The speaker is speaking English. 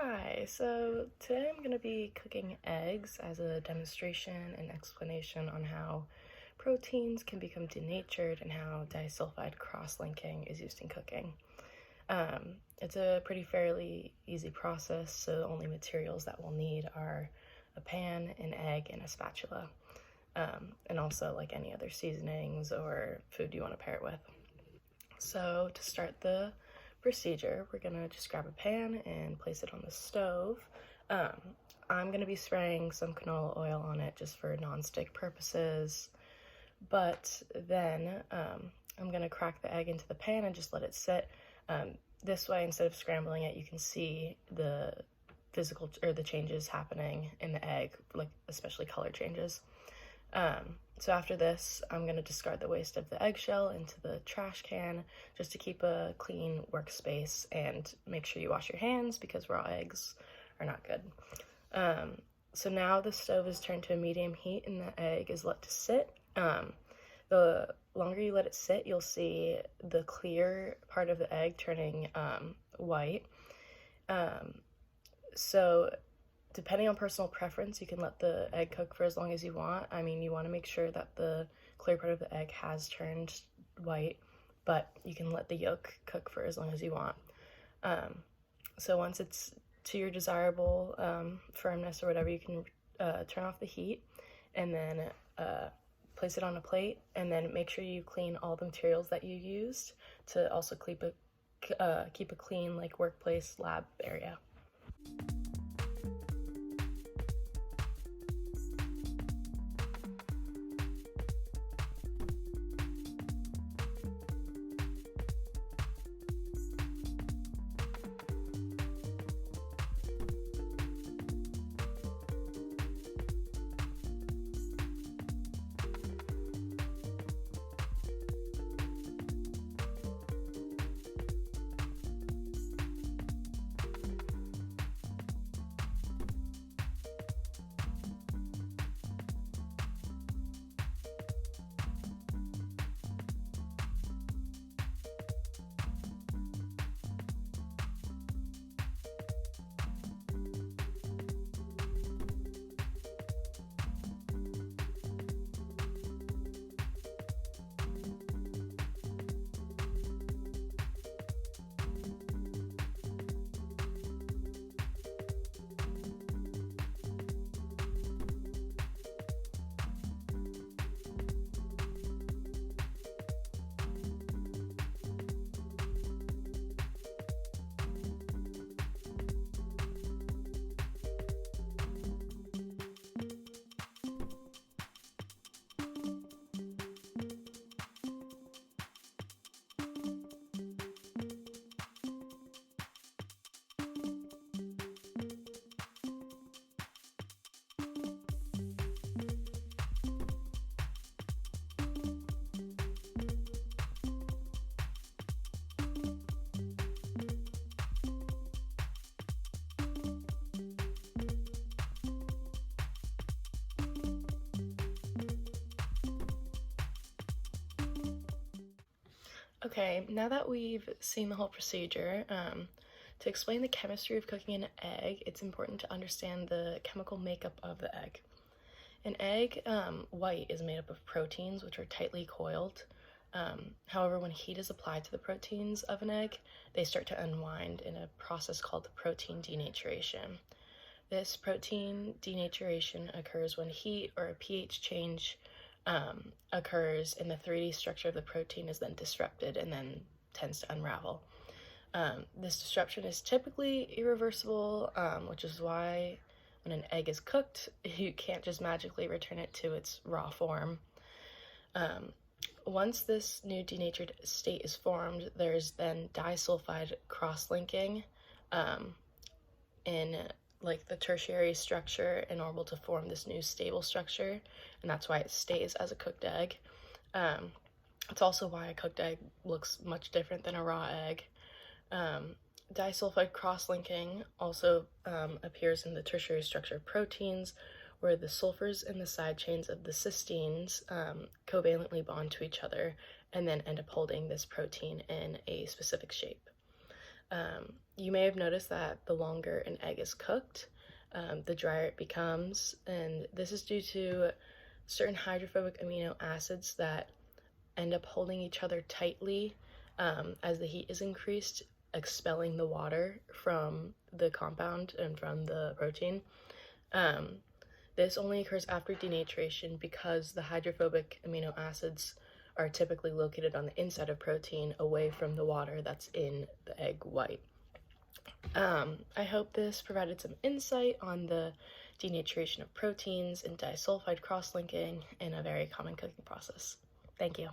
Hi, so today I'm going to be cooking eggs as a demonstration and explanation on how proteins can become denatured and how disulfide cross-linking is used in cooking. It's a pretty fairly easy process, so the only materials that we'll need are a pan, an egg, and a spatula, and also like any other seasonings or food you want to pair it with. So to start the procedure, we're gonna just grab a pan and place it on the stove. I'm gonna be spraying some canola oil on it just for non-stick purposes, but then I'm gonna crack the egg into the pan and just let it sit. This way, instead of scrambling it, you can see the physical or the changes happening in the egg, like especially color changes. So after this, I'm going to discard the waste of the eggshell into the trash can just to keep a clean workspace and make sure you wash your hands because raw eggs are not good. So now the stove is turned to a medium heat and the egg is let to sit. The longer you let it sit, you'll see the clear part of the egg turning white. So depending on personal preference, you can let the egg cook for as long as you want. I mean, you want to make sure that the clear part of the egg has turned white, but you can let the yolk cook for as long as you want. So once it's to your desirable firmness or whatever, you can turn off the heat and then place it on a plate, and then make sure you clean all the materials that you used to also keep a clean like workplace lab area. Okay, now that we've seen the whole procedure, to explain the chemistry of cooking an egg, it's important to understand the chemical makeup of the egg. An egg white is made up of proteins, which are tightly coiled. However, when heat is applied to the proteins of an egg, they start to unwind in a process called protein denaturation. This protein denaturation occurs when heat or a pH change occurs, and the 3D structure of the protein is then disrupted and then tends to unravel. This disruption is typically irreversible, which is why when an egg is cooked, you can't just magically return it to its raw form. Once this new denatured state is formed, there's then disulfide cross-linking in like the tertiary structure in order to form this new stable structure, and that's why it stays as a cooked egg. It's also why a cooked egg looks much different than a raw egg. Disulfide cross-linking also appears in the tertiary structure of proteins, where the sulfurs in the side chains of the cysteines covalently bond to each other and then end up holding this protein in a specific shape. You may have noticed that the longer an egg is cooked, the drier it becomes, and this is due to certain hydrophobic amino acids that end up holding each other tightly as the heat is increased, expelling the water from the compound and from the protein. This only occurs after denaturation because the hydrophobic amino acids are typically located on the inside of protein away from the water that's in the egg white. I hope this provided some insight on the denaturation of proteins and disulfide cross-linking in a very common cooking process. Thank you.